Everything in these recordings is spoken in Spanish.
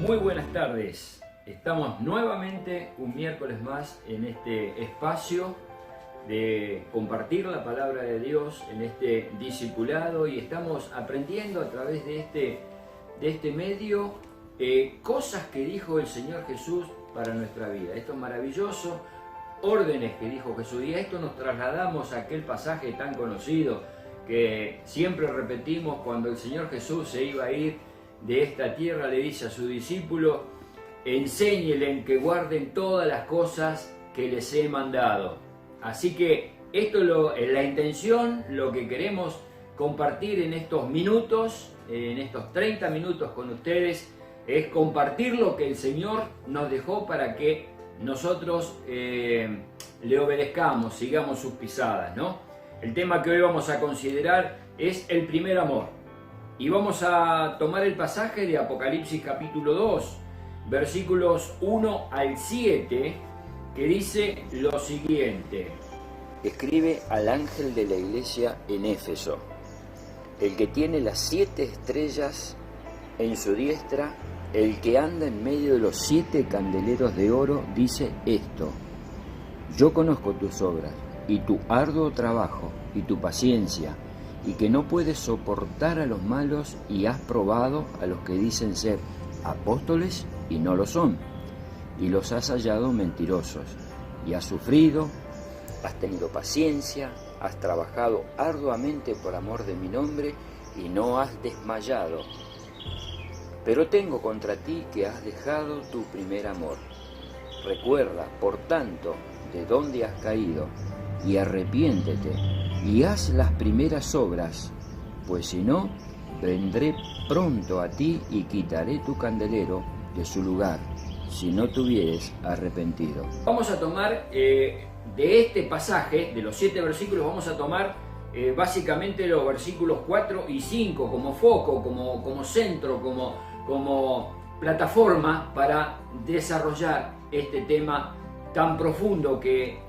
Muy buenas tardes. Estamos nuevamente un miércoles más en este espacio de compartir la palabra de Dios, en este discipulado, y estamos aprendiendo a través de este medio cosas que dijo el Señor Jesús para nuestra vida. Esto es maravilloso, órdenes que dijo Jesús, y a esto nos trasladamos a aquel pasaje tan conocido que siempre repetimos cuando el Señor Jesús se iba a ir de esta tierra. Le dice a su discípulo: enséñenle que guarden todas las cosas que les he mandado. Así que esto es la intención, lo que queremos compartir en estos minutos, en estos 30 minutos con ustedes, es compartir lo que el Señor nos dejó para que nosotros le obedezcamos, sigamos sus pisadas, ¿no? El tema que hoy vamos a considerar es el primer amor. Y vamos a tomar el pasaje de Apocalipsis capítulo 2, versículos 1 al 7, que dice lo siguiente. Escribe al ángel de la iglesia en Éfeso, el que tiene las 7 estrellas en su diestra, el que anda en medio de los 7 candeleros de oro, dice esto: yo conozco tus obras, y tu arduo trabajo, y tu paciencia, y que no puedes soportar a los malos, y has probado a los que dicen ser apóstoles y no lo son, y los has hallado mentirosos, y has sufrido, has tenido paciencia, has trabajado arduamente por amor de mi nombre, y no has desmayado. Pero tengo contra ti que has dejado tu primer amor. Recuerda, por tanto, de dónde has caído, y arrepiéntete, y haz las primeras obras, pues si no, vendré pronto a ti y quitaré tu candelero de su lugar, si no te hubieres arrepentido. Vamos a tomar de este pasaje, de los 7 versículos, vamos a tomar básicamente los versículos 4 y 5 como foco, como centro, como plataforma para desarrollar este tema tan profundo que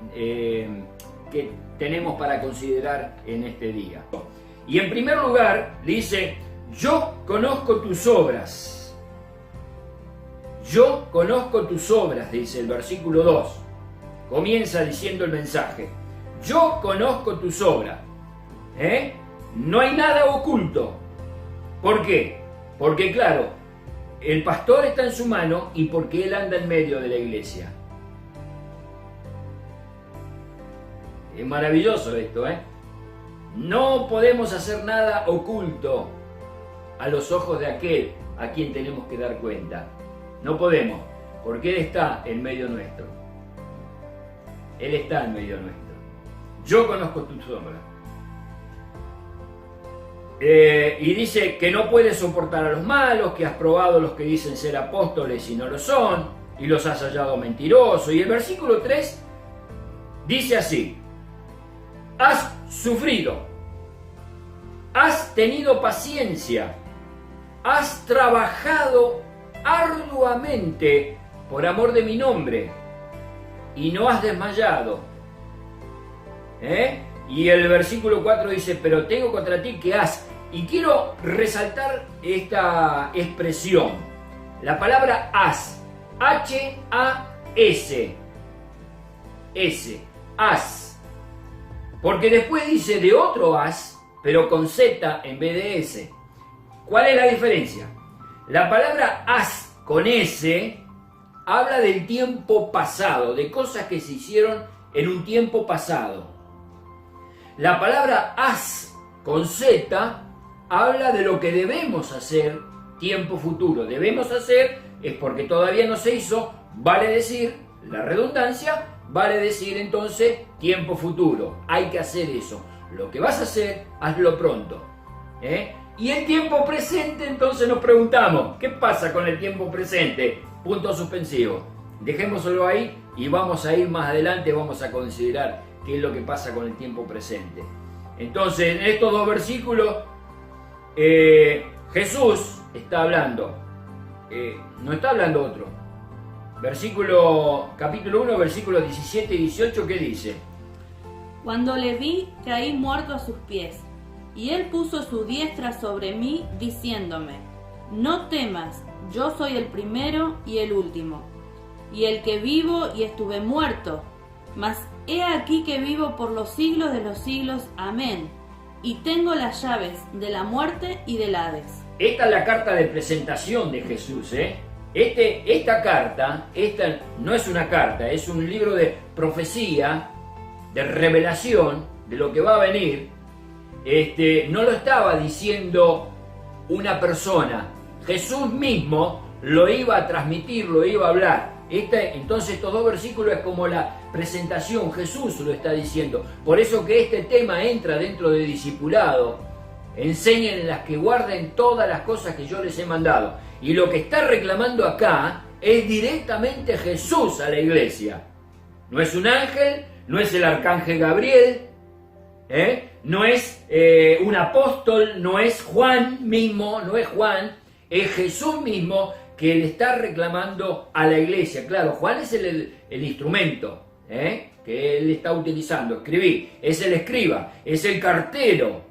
tenemos para considerar en este día. Y en primer lugar dice: yo conozco tus obras. Yo conozco tus obras, dice el versículo 2. Comienza diciendo el mensaje: yo conozco tus obras. No hay nada oculto. ¿Por qué? Porque claro, el pastor está en su mano y porque él anda en medio de la iglesia. Es maravilloso esto, No podemos hacer nada oculto a los ojos de aquel a quien tenemos que dar cuenta. No podemos, porque Él está en medio nuestro. Él está en medio nuestro. Yo conozco tus obras. Y dice que no puedes soportar a los malos, que has probado a los que dicen ser apóstoles y no lo son, y los has hallado mentirosos. Y el versículo 3 dice así: has sufrido, has tenido paciencia, has trabajado arduamente por amor de mi nombre y no has desmayado. Y el versículo 4 dice: pero tengo contra ti que has. Y quiero resaltar esta expresión, la palabra has, H-A-S, has. Porque después dice de otro has, pero con Z en vez de S. ¿Cuál es la diferencia? La palabra has con S habla del tiempo pasado, de cosas que se hicieron en un tiempo pasado. La palabra has con Z habla de lo que debemos hacer tiempo futuro. Debemos hacer es porque todavía no se hizo, vale decir, la redundancia, vale decir entonces tiempo futuro. Hay que hacer eso. Lo que vas a hacer, hazlo pronto. Y el tiempo presente, entonces nos preguntamos, ¿qué pasa con el tiempo presente? Punto suspensivo. Dejémoslo ahí y vamos a ir más adelante, vamos a considerar qué es lo que pasa con el tiempo presente. Entonces, en estos 2 versículos, Jesús está hablando. No está hablando otro. Capítulo 1, versículos 17 y 18, ¿qué dice? Cuando le vi, caí muerto a sus pies, y él puso su diestra sobre mí, diciéndome: no temas, yo soy el primero y el último, y el que vivo y estuve muerto, mas he aquí que vivo por los siglos de los siglos. Amén. Y tengo las llaves de la muerte y del Hades. Esta es la carta de presentación de Jesús, ¿eh? Esta carta, esta no es una carta, es un libro de profecía, de revelación de lo que va a venir. No lo estaba diciendo una persona, Jesús mismo lo iba a transmitir, lo iba a hablar. Entonces estos dos versículos es como la presentación, Jesús lo está diciendo. Por eso que este tema entra dentro de discipulado. Enseñen las que guarden todas las cosas que yo les he mandado. Y lo que está reclamando acá es directamente Jesús a la iglesia. No es un ángel, no es el arcángel Gabriel, no es un apóstol, no es Juan mismo, no es Juan, es Jesús mismo que le está reclamando a la iglesia. Claro, Juan es el instrumento que él está utilizando. Escribí, es el escriba, es el cartero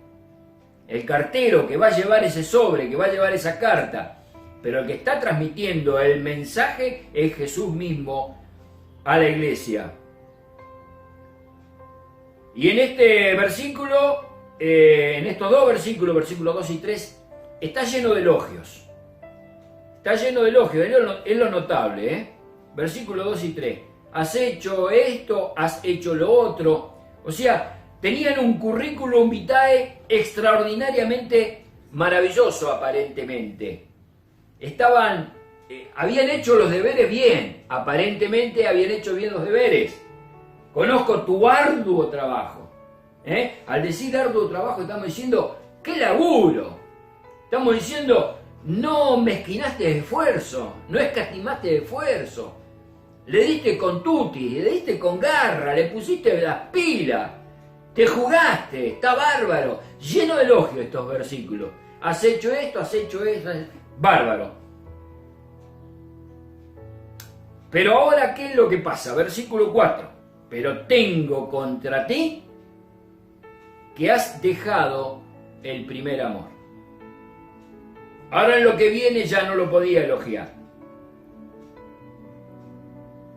que va a llevar ese sobre, que va a llevar esa carta. Pero el que está transmitiendo el mensaje es Jesús mismo a la iglesia. Y en este versículo, en estos dos versículos, versículos 2 y 3, está lleno de elogios. Está lleno de elogios, es lo notable, Versículos 2 y 3. Has hecho esto, has hecho lo otro. O sea, tenían un currículum vitae extraordinariamente maravilloso aparentemente. Habían hecho los deberes bien, aparentemente habían hecho bien los deberes. Conozco tu arduo trabajo. Al decir arduo trabajo estamos diciendo, ¡qué laburo! Estamos diciendo, no mezquinaste esfuerzo, no escatimaste esfuerzo. Le diste con tutti, le diste con garra, le pusiste las pilas. Te jugaste, está bárbaro. Lleno de elogios estos versículos. Has hecho esto, bárbaro. Pero ahora, ¿qué es lo que pasa? Versículo 4. Pero tengo contra ti que has dejado el primer amor. Ahora en lo que viene ya no lo podía elogiar.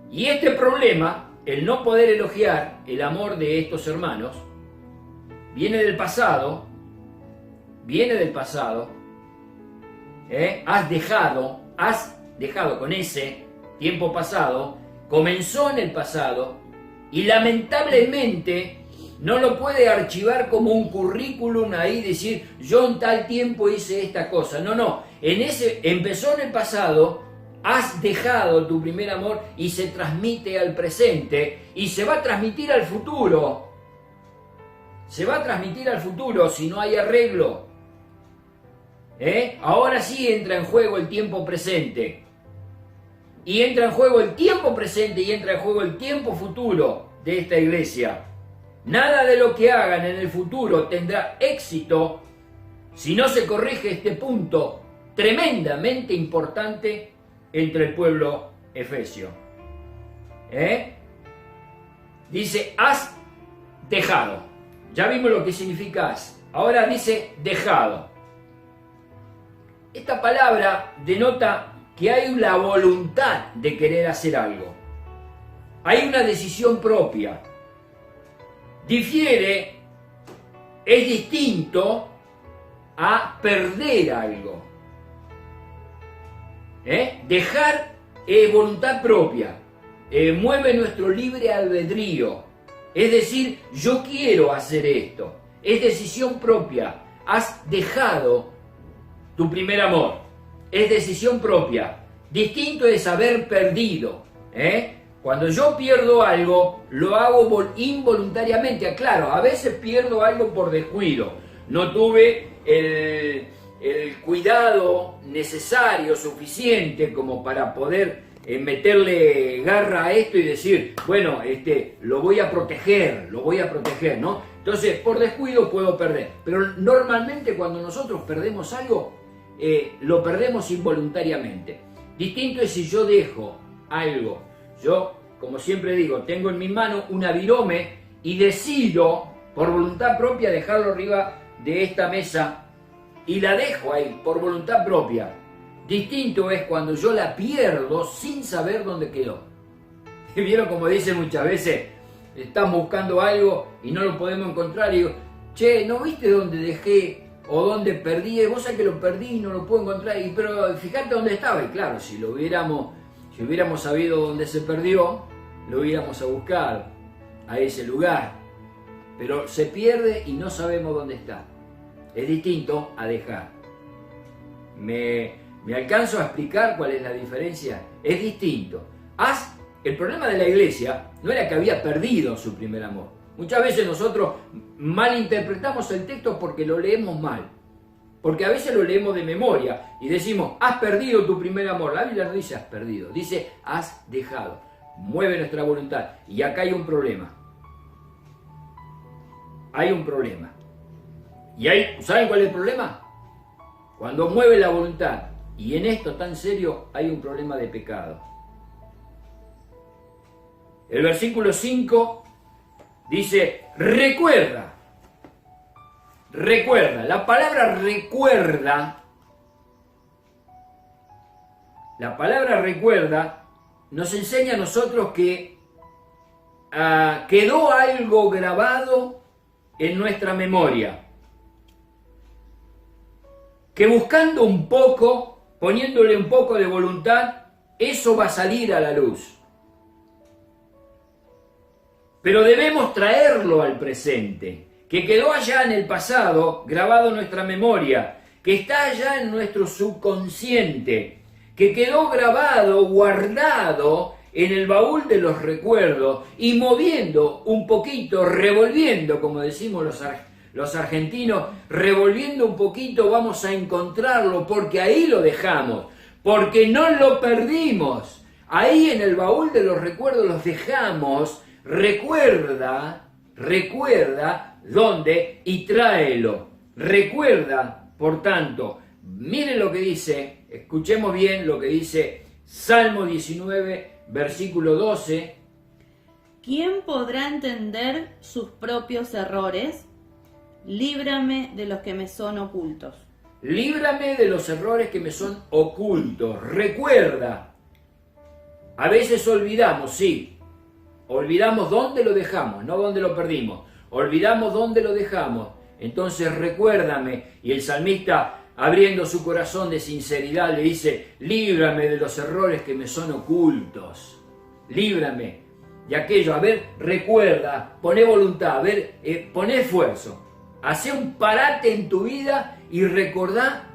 Y este problema, el no poder elogiar el amor de estos hermanos, viene del pasado. Has dejado con ese tiempo pasado, comenzó en el pasado y lamentablemente no lo puede archivar como un currículum ahí, decir yo en tal tiempo hice esta cosa. No, empezó en el pasado, has dejado tu primer amor y se transmite al presente y se va a transmitir al futuro. Se va a transmitir al futuro si no hay arreglo. Ahora sí entra en juego el tiempo presente. Y entra en juego el tiempo presente y entra en juego el tiempo futuro de esta iglesia. Nada de lo que hagan en el futuro tendrá éxito si no se corrige este punto tremendamente importante entre el pueblo efesio. Dice, has dejado. Ya vimos lo que significa has. Ahora dice dejado. Esta palabra denota que hay la voluntad de querer hacer algo. Hay una decisión propia. Difiere, es distinto a perder algo. Dejar es voluntad propia. Mueve nuestro libre albedrío. Es decir, yo quiero hacer esto. Es decisión propia. Has dejado tu primer amor. Es decisión propia. Distinto es haber perdido. Cuando yo pierdo algo, lo hago involuntariamente. Claro, a veces pierdo algo por descuido. No tuve el cuidado necesario, suficiente, como para poder meterle garra a esto y decir, bueno, lo voy a proteger, ¿no? Entonces, por descuido puedo perder. Pero normalmente cuando nosotros perdemos algo, lo perdemos involuntariamente. Distinto es si yo dejo algo. Yo, como siempre digo, tengo en mi mano una virome y decido, por voluntad propia, dejarlo arriba de esta mesa y la dejo ahí, por voluntad propia. Distinto es cuando yo la pierdo sin saber dónde quedó. ¿Vieron como dicen muchas veces? Estás buscando algo y no lo podemos encontrar y digo, che, ¿no viste dónde dejé o dónde perdí? Vos sabés que lo perdí y no lo puedo encontrar, pero fíjate dónde estaba. Y claro, si hubiéramos sabido dónde se perdió, lo hubiéramos a buscar a ese lugar. Pero se pierde y no sabemos dónde está. Es distinto a dejar. ¿Me alcanzo a explicar cuál es la diferencia? Es distinto. El problema de la iglesia no era que había perdido su primer amor. Muchas veces nosotros malinterpretamos el texto porque lo leemos mal. Porque a veces lo leemos de memoria y decimos, has perdido tu primer amor. La Biblia no dice has perdido, dice has dejado. Mueve nuestra voluntad. Y acá hay un problema. Hay un problema. ¿Saben cuál es el problema? Cuando mueve la voluntad. Y en esto tan serio hay un problema de pecado. El versículo 5 dice, recuerda. Recuerda. La palabra recuerda nos enseña a nosotros que quedó algo grabado en nuestra memoria. Que buscando un poco, poniéndole un poco de voluntad, eso va a salir a la luz. Pero debemos traerlo al presente, que quedó allá en el pasado, grabado en nuestra memoria, que está allá en nuestro subconsciente, que quedó grabado, guardado en el baúl de los recuerdos y moviendo un poquito, revolviendo, como decimos los argentinos, revolviendo un poquito vamos a encontrarlo, porque ahí lo dejamos, porque no lo perdimos. Ahí en el baúl de los recuerdos los dejamos. Recuerda dónde y tráelo. Recuerda, por tanto, miren lo que dice, escuchemos bien lo que dice Salmo 19, versículo 12. ¿Quién podrá entender sus propios errores? Líbrame de los que me son ocultos. Líbrame de los errores que me son ocultos. Recuerda. A veces olvidamos, sí. Olvidamos dónde lo dejamos, no dónde lo perdimos. Olvidamos dónde lo dejamos. Entonces recuérdame. Y el salmista, abriendo su corazón de sinceridad, le dice, líbrame de los errores que me son ocultos. Líbrame de aquello. A ver, recuerda, poné voluntad, a ver, poné esfuerzo. Hacé un parate en tu vida y recordá.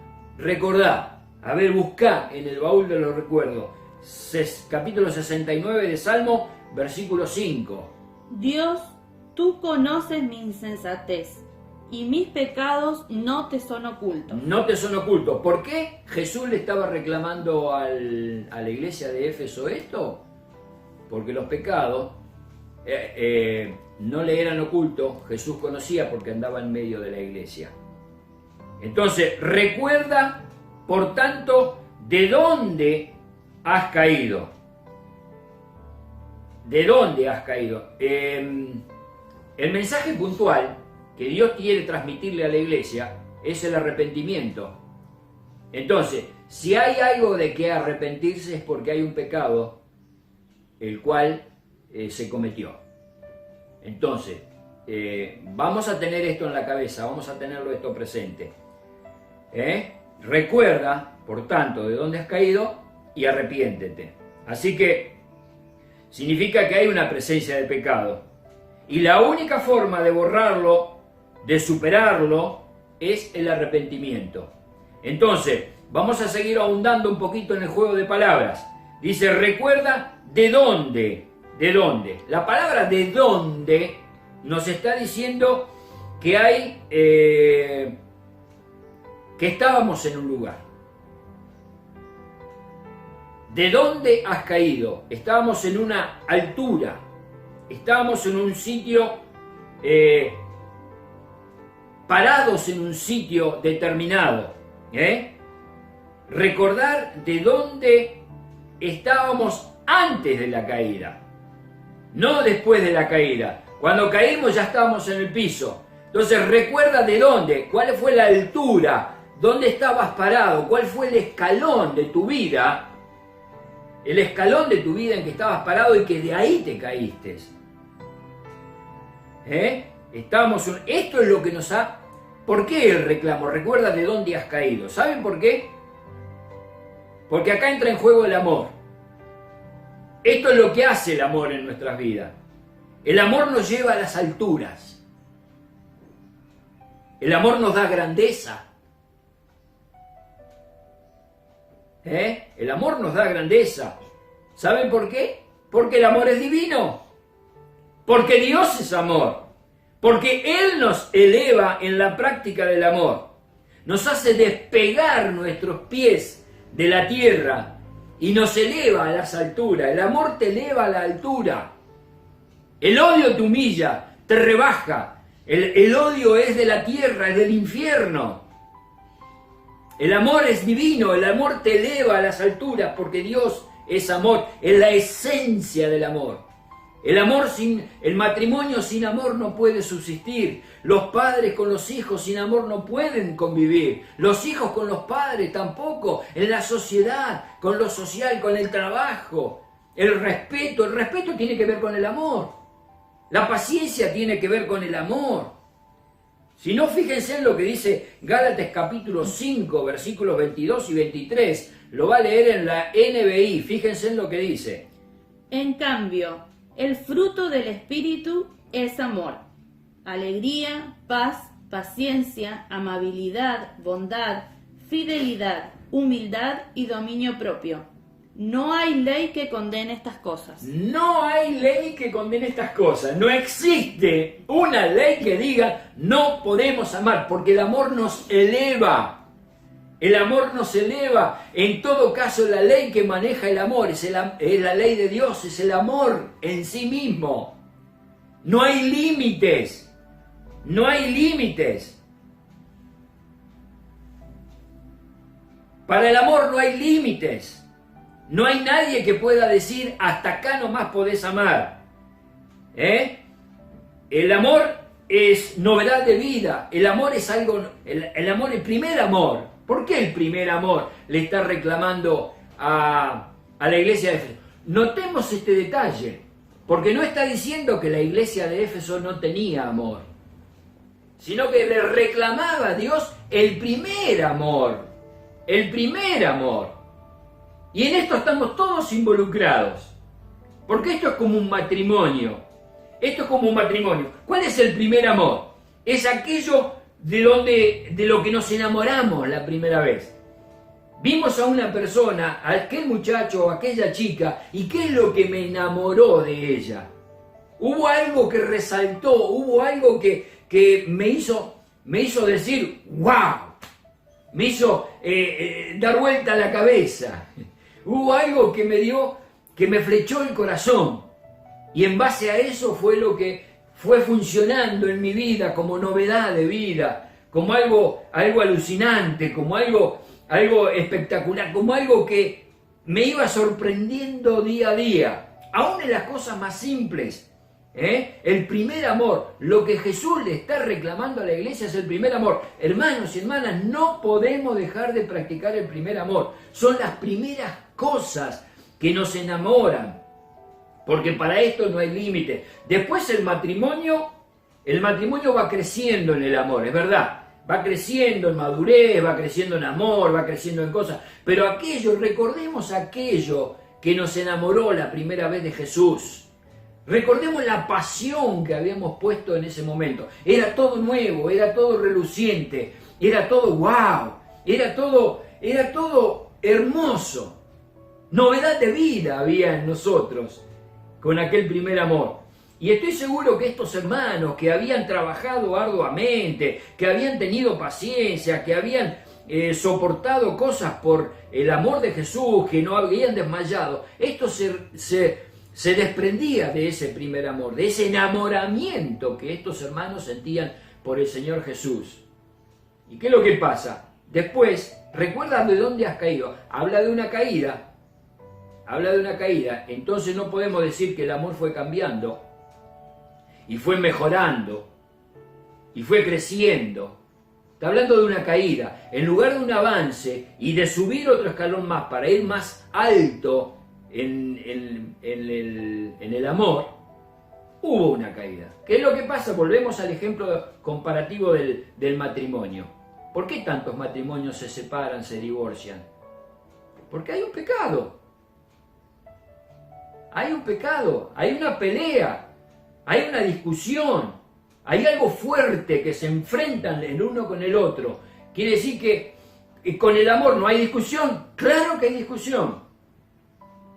A ver, buscá en el baúl de los recuerdos. Capítulo 69 de Salmo, versículo 5. Dios, tú conoces mi insensatez y mis pecados no te son ocultos. No te son ocultos. ¿Por qué Jesús le estaba reclamando a la iglesia de Éfeso esto? Porque los pecados no le eran ocultos. Jesús conocía porque andaba en medio de la iglesia. Entonces, recuerda, por tanto, de dónde has caído. ¿De dónde has caído? El mensaje puntual que Dios quiere transmitirle a la iglesia es el arrepentimiento. Entonces, si hay algo de que arrepentirse es porque hay un pecado el cual se cometió. Entonces, vamos a tener esto en la cabeza, vamos a tenerlo esto presente. Recuerda, por tanto, de dónde has caído y arrepiéntete. Así que significa que hay una presencia de pecado. Y la única forma de borrarlo, de superarlo, es el arrepentimiento. Entonces, vamos a seguir ahondando un poquito en el juego de palabras. Dice, recuerda de dónde. ¿De dónde? La palabra de dónde nos está diciendo que hay... que estábamos en un lugar. ¿De dónde has caído? Estábamos en una altura. Estábamos en un sitio, parados en un sitio determinado. Recordar de dónde estábamos antes de la caída, no después de la caída. Cuando caímos ya estábamos en el piso. Entonces recuerda de dónde, cuál fue la altura, dónde estabas parado, cuál fue el escalón de tu vida, el escalón de tu vida en que estabas parado y que de ahí te caíste. Esto es lo que nos ha... ¿Por qué el reclamo? Recuerda de dónde has caído. ¿Saben por qué? Porque acá entra en juego el amor. Esto es lo que hace el amor en nuestras vidas. El amor nos lleva a las alturas. El amor nos da grandeza. El amor nos da grandeza. ¿Saben por qué? Porque el amor es divino. Porque Dios es amor. Porque Él nos eleva en la práctica del amor. Nos hace despegar nuestros pies de la tierra y nos eleva a las alturas. El amor te eleva a la altura. El odio te humilla, te rebaja. El odio es de la tierra, es del infierno. El amor es divino, el amor te eleva a las alturas porque Dios es amor, es la esencia del amor. El matrimonio sin amor no puede subsistir. Los padres con los hijos sin amor no pueden convivir. Los hijos con los padres tampoco. En la sociedad, con lo social, con el trabajo. El respeto tiene que ver con el amor. La paciencia tiene que ver con el amor. Si no, fíjense en lo que dice Gálatas capítulo 5, versículos 22 y 23. Lo va a leer en la NBI. Fíjense en lo que dice. En cambio, el fruto del Espíritu es amor, alegría, paz, paciencia, amabilidad, bondad, fidelidad, humildad y dominio propio. No hay ley que condene estas cosas. No hay ley que condene estas cosas. No existe una ley que diga no podemos amar, porque el amor nos eleva. El amor nos eleva. En todo caso, la ley que maneja el amor es la ley de Dios, es el amor en sí mismo. No hay límites. No hay límites. Para el amor no hay límites. No hay nadie que pueda decir hasta acá nomás podés amar. El amor es novedad de vida. El amor es algo. El amor, el primer amor. ¿Por qué el primer amor le está reclamando a la iglesia de Éfeso? Notemos este detalle, porque no está diciendo que la iglesia de Éfeso no tenía amor, sino que le reclamaba a Dios el primer amor. El primer amor. Y en esto estamos todos involucrados, porque esto es como un matrimonio. Esto es como un matrimonio. ¿Cuál es el primer amor? Es aquello de lo que nos enamoramos la primera vez. Vimos a una persona, a aquel muchacho o aquella chica, y ¿qué es lo que me enamoró de ella? Hubo algo que resaltó, hubo algo que me hizo decir, ¡wow! Me hizo dar vuelta a la cabeza. Hubo algo que me flechó el corazón. Y en base a eso fue lo que fue funcionando en mi vida como novedad de vida, como algo alucinante, como algo espectacular, como algo que me iba sorprendiendo día a día, aún en las cosas más simples. El primer amor, lo que Jesús le está reclamando a la iglesia es el primer amor. Hermanos y hermanas, no podemos dejar de practicar el primer amor. Son las primeras cosas que nos enamoran. Porque para esto no hay límite. Después el matrimonio va creciendo en el amor, es verdad. Va creciendo en madurez, va creciendo en amor, va creciendo en cosas. Pero recordemos aquello que nos enamoró la primera vez de Jesús. Recordemos la pasión que habíamos puesto en ese momento. Era todo nuevo, era todo reluciente, era todo wow, era todo hermoso. Novedad de vida había en nosotros con aquel primer amor. Y estoy seguro que estos hermanos que habían trabajado arduamente, que habían tenido paciencia, que habían soportado cosas por el amor de Jesús, que no habían desmayado, esto se desprendía de ese primer amor, de ese enamoramiento que estos hermanos sentían por el Señor Jesús. ¿Y qué es lo que pasa? Después, recuerda de dónde has caído. Habla de una caída, entonces no podemos decir que el amor fue cambiando, y fue mejorando, y fue creciendo. Está hablando de una caída. En lugar de un avance y de subir otro escalón más para ir más alto en el amor, hubo una caída. ¿Qué es lo que pasa? Volvemos al ejemplo comparativo del matrimonio. ¿Por qué tantos matrimonios se separan, se divorcian? Porque hay un pecado. Hay un pecado, hay una pelea, hay una discusión, hay algo fuerte que se enfrentan el uno con el otro. Quiere decir que con el amor no hay discusión. Claro que hay discusión.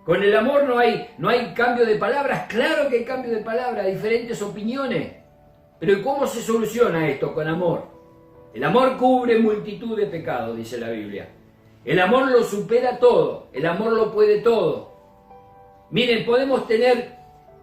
Con el amor no hay cambio de palabras. Claro que hay cambio de palabras, diferentes opiniones. Pero ¿cómo se soluciona esto con amor? El amor cubre multitud de pecados, dice la Biblia. El amor lo supera todo, el amor lo puede todo. Miren, podemos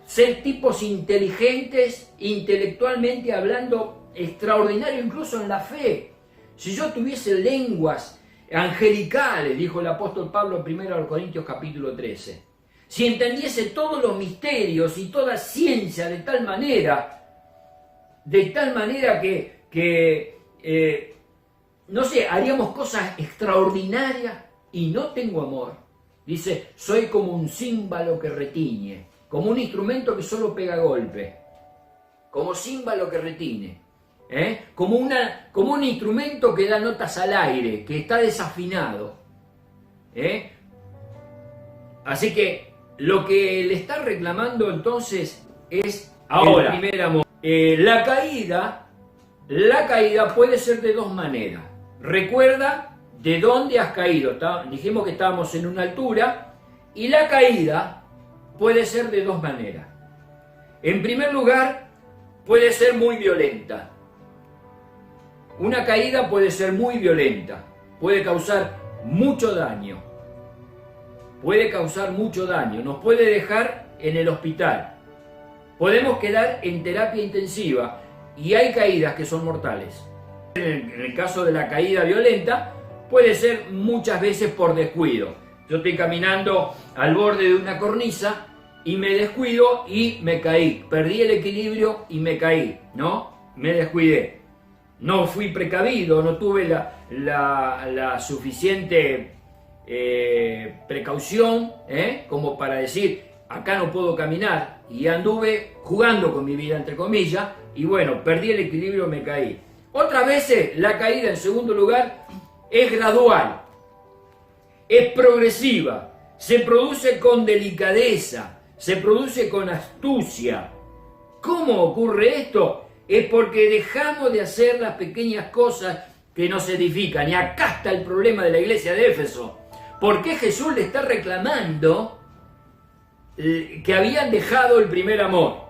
ser tipos inteligentes, intelectualmente hablando, extraordinario incluso en la fe. Si yo tuviese lenguas angelicales, dijo el apóstol Pablo primero a los Corintios capítulo 13, si entendiese todos los misterios y toda ciencia de tal manera que no sé, haríamos cosas extraordinarias y no tengo amor. Dice, soy como un címbalo que retiñe, como un instrumento que solo pega golpe, como címbalo que retiñe, como un instrumento que da notas al aire, que está desafinado. Así que lo que le está reclamando entonces es ahora el primer amor. La caída puede ser de dos maneras. Recuerda de dónde has caído. Dijimos que estábamos en una altura y la caída puede ser de dos maneras. En primer lugar, puede ser muy violenta. Una caída puede ser muy violenta, puede causar mucho daño. Nos puede dejar en el hospital. Podemos quedar en terapia intensiva y hay caídas que son mortales. En el caso de la caída violenta, puede ser muchas veces por descuido. Yo estoy caminando al borde de una cornisa y me descuido y me caí. Perdí el equilibrio y me caí, ¿no? Me descuidé. No fui precavido, no tuve la suficiente precaución como para decir, acá no puedo caminar. Y anduve jugando con mi vida, entre comillas, y bueno, perdí el equilibrio y me caí. Otras veces la caída, en segundo lugar, es gradual, es progresiva, se produce con delicadeza, se produce con astucia. ¿Cómo ocurre esto? Es porque dejamos de hacer las pequeñas cosas que nos edifican. Y acá está el problema de la iglesia de Éfeso. ¿Por qué Jesús le está reclamando que habían dejado el primer amor?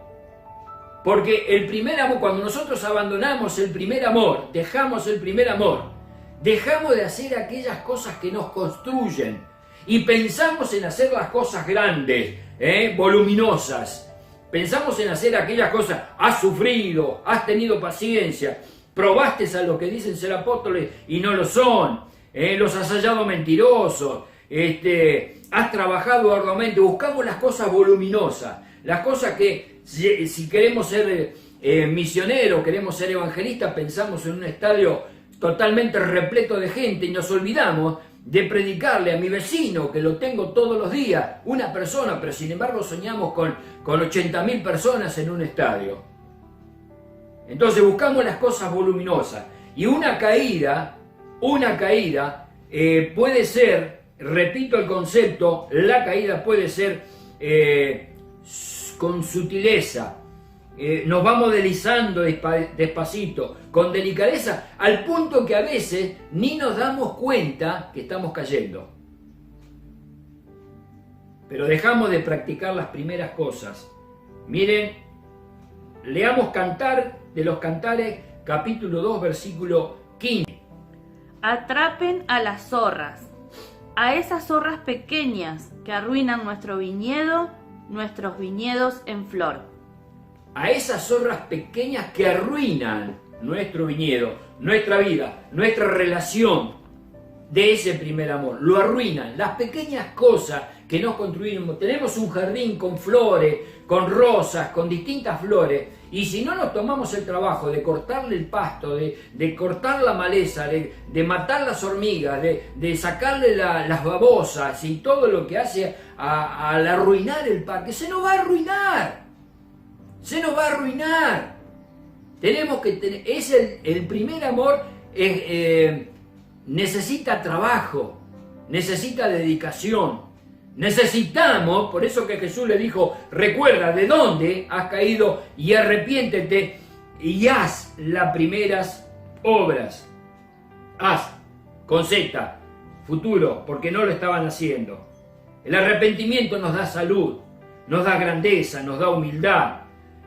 Porque el primer amor, cuando nosotros abandonamos el primer amor, dejamos el primer amor, dejamos de hacer aquellas cosas que nos construyen y pensamos en hacer las cosas grandes, voluminosas. Pensamos en hacer aquellas cosas, has sufrido, has tenido paciencia, probaste a los que dicen ser apóstoles y no lo son, los has hallado mentirosos, has trabajado arduamente. Buscamos las cosas voluminosas, las cosas que si queremos ser misioneros, queremos ser evangelistas, pensamos en un estadio totalmente repleto de gente y nos olvidamos de predicarle a mi vecino, que lo tengo todos los días, una persona, pero sin embargo soñamos con 80.000 personas en un estadio. Entonces buscamos las cosas voluminosas y una caída puede ser, repito el concepto, la caída puede ser con sutileza, nos vamos deslizando despacito, con delicadeza, al punto que a veces ni nos damos cuenta que estamos cayendo. Pero dejamos de practicar las primeras cosas. Miren, leamos Cantar de los Cantares, capítulo 2, versículo 15. Atrapen a las zorras, a esas zorras pequeñas que arruinan nuestro viñedo, nuestros viñedos en flor. A esas zorras pequeñas que arruinan nuestro viñedo, nuestra vida, nuestra relación. de ese primer amor. Lo arruinan. Las pequeñas cosas que nos construimos. Tenemos un jardín con flores, con rosas, con distintas flores. Y si no nos tomamos el trabajo de cortarle el pasto, de cortar la maleza, de matar las hormigas, de sacarle las babosas y todo lo que hace al arruinar el parque, se nos va a arruinar. Se nos va a arruinar. Tenemos que tener, el primer amor necesita trabajo, necesita dedicación. Necesitamos, por eso que Jesús le dijo, recuerda de dónde has caído y arrepiéntete y haz las primeras obras. Haz, con Z, futuro, porque no lo estaban haciendo. El arrepentimiento nos da salud, nos da grandeza, nos da humildad.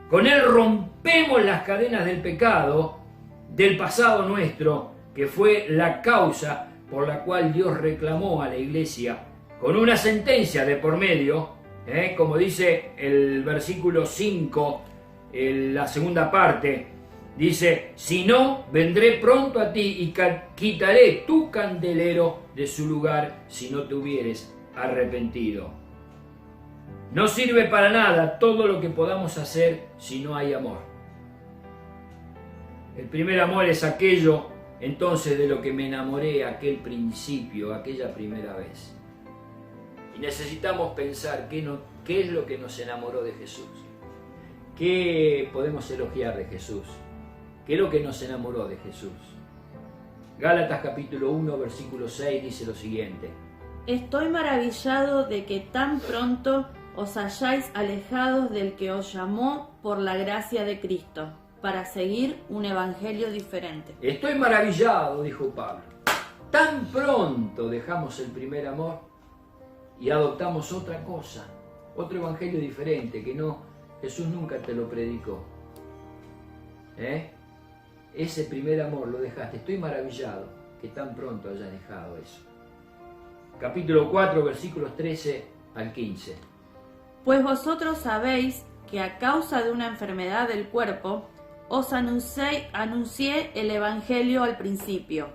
Con él rompemos las cadenas del pecado, del pasado nuestro, que fue la causa por la cual Dios reclamó a la iglesia con una sentencia de por medio, como dice el versículo 5, la segunda parte, dice, si no, vendré pronto a ti y quitaré tu candelero de su lugar si no te hubieres arrepentido. No sirve para nada todo lo que podamos hacer si no hay amor. El primer amor es aquello, entonces, de lo que me enamoré aquel principio, aquella primera vez. Y necesitamos pensar qué es lo que nos enamoró de Jesús. ¿Qué podemos elogiar de Jesús? ¿Qué es lo que nos enamoró de Jesús? Gálatas capítulo 1, versículo 6 dice lo siguiente. Estoy maravillado de que tan pronto os hayáis alejados del que os llamó por la gracia de Cristo, para seguir un evangelio diferente. Estoy maravillado, dijo Pablo. Tan pronto dejamos el primer amor y adoptamos otra cosa, otro evangelio diferente que Jesús nunca te lo predicó. Ese primer amor lo dejaste. Estoy maravillado que tan pronto hayas dejado eso. Capítulo 4, versículos 13 al 15. Pues vosotros sabéis que a causa de una enfermedad del cuerpo os anuncié el evangelio al principio,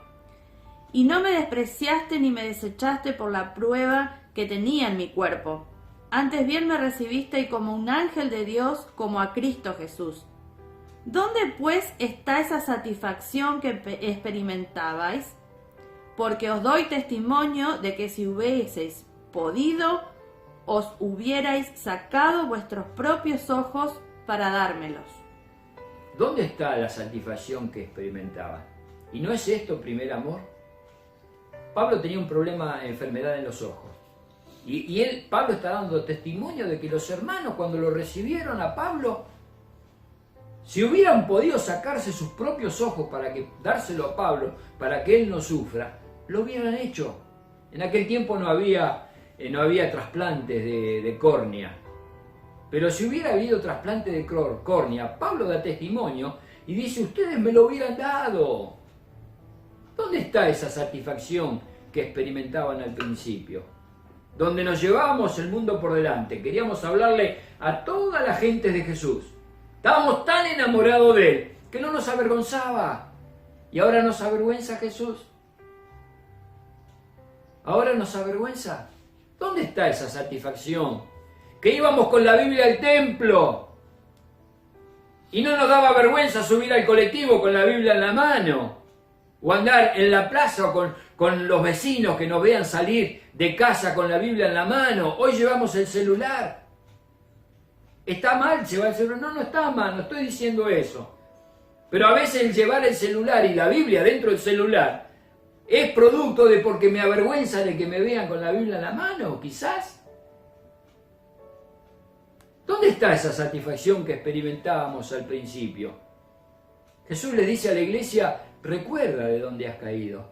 y no me despreciaste ni me desechaste por la prueba que tenía en mi cuerpo. Antes bien me recibisteis como un ángel de Dios, como a Cristo Jesús. ¿Dónde pues está esa satisfacción que experimentabais? Porque os doy testimonio de que si hubieseis podido, os hubierais sacado vuestros propios ojos para dármelos. ¿Dónde está la satisfacción que experimentaban? ¿Y no es esto primer amor? Pablo tenía un problema de enfermedad en los ojos. Pablo está dando testimonio de que los hermanos, cuando lo recibieron a Pablo, si hubieran podido sacarse sus propios ojos para dárselo a Pablo, para que él no sufra, lo hubieran hecho. En aquel tiempo no había trasplantes de córnea. Pero si hubiera habido trasplante de córnea, Pablo da testimonio y dice, ustedes me lo hubieran dado. ¿Dónde está esa satisfacción que experimentaban al principio? Donde nos llevábamos el mundo por delante, queríamos hablarle a toda la gente de Jesús. Estábamos tan enamorados de él que no nos avergonzaba. ¿Y ahora nos avergüenza Jesús? ¿Ahora nos avergüenza? ¿Dónde está esa satisfacción? Que íbamos con la Biblia al templo y no nos daba vergüenza subir al colectivo con la Biblia en la mano, o andar en la plaza con los vecinos que nos vean salir de casa con la Biblia en la mano. Hoy llevamos el celular. ¿Está mal llevar el celular? No está mal, no estoy diciendo eso. Pero a veces el llevar el celular y la Biblia dentro del celular es producto de porque me avergüenza de que me vean con la Biblia en la mano, quizás. ¿Dónde está esa satisfacción que experimentábamos al principio? Jesús le dice a la iglesia, recuerda de dónde has caído.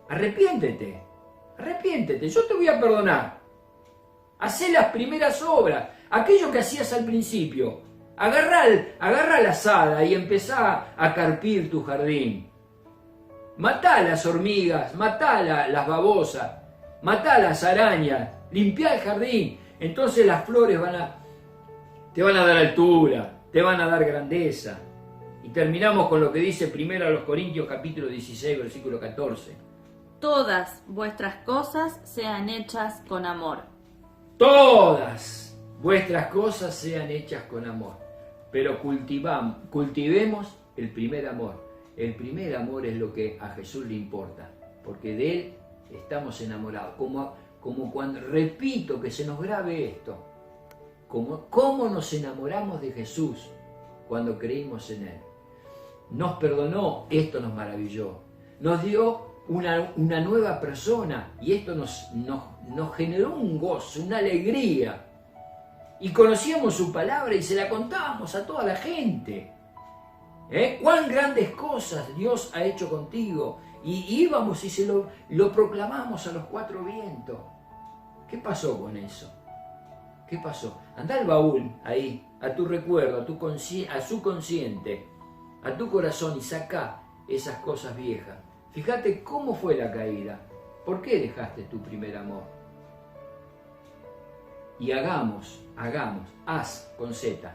Arrepiéntete, yo te voy a perdonar. Hacé las primeras obras, aquello que hacías al principio. Agarrá la azada y empezá a carpir tu jardín. Matá las hormigas, matá las babosas, matá las arañas, limpiá el jardín. Entonces las flores te van a dar altura, te van a dar grandeza. Y terminamos con lo que dice 1 Corintios capítulo 16, versículo 14. todas vuestras cosas sean hechas con amor. Todas vuestras cosas sean hechas con amor. Pero cultivemos el primer amor. El primer amor es lo que a Jesús le importa, porque de Él estamos enamorados. Como cuando, repito, que se nos grabe esto, cómo nos enamoramos de Jesús cuando creímos en Él. Nos perdonó, esto nos maravilló. Nos dio una nueva persona y esto nos generó un gozo, una alegría. Y conocíamos su palabra y se la contábamos a toda la gente. Cuán grandes cosas Dios ha hecho contigo. Y íbamos y lo proclamamos a los cuatro vientos. ¿Qué pasó con eso? ¿Qué pasó? Anda al baúl ahí, a tu recuerdo, a su consciente, a tu corazón y saca esas cosas viejas. Fíjate cómo fue la caída. ¿Por qué dejaste tu primer amor? Y hagamos, haz con Z,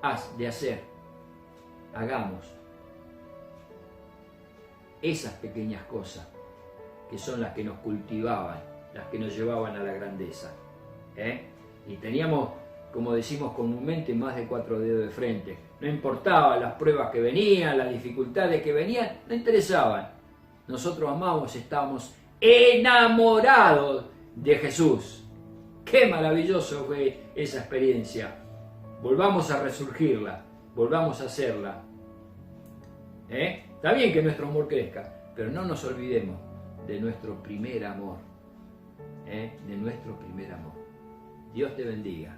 haz de hacer, hagamos esas pequeñas cosas que son las que nos cultivaban, las que nos llevaban a la grandeza. Y teníamos, como decimos comúnmente, más de 4 dedos de frente. No importaba las pruebas que venían, las dificultades que venían, no interesaban. Nosotros amamos, estábamos enamorados de Jesús. Qué maravilloso fue esa experiencia. Volvamos a resurgirla, volvamos a hacerla. Está bien que nuestro amor crezca, pero no nos olvidemos de nuestro primer amor. De nuestro primer amor. Dios te bendiga.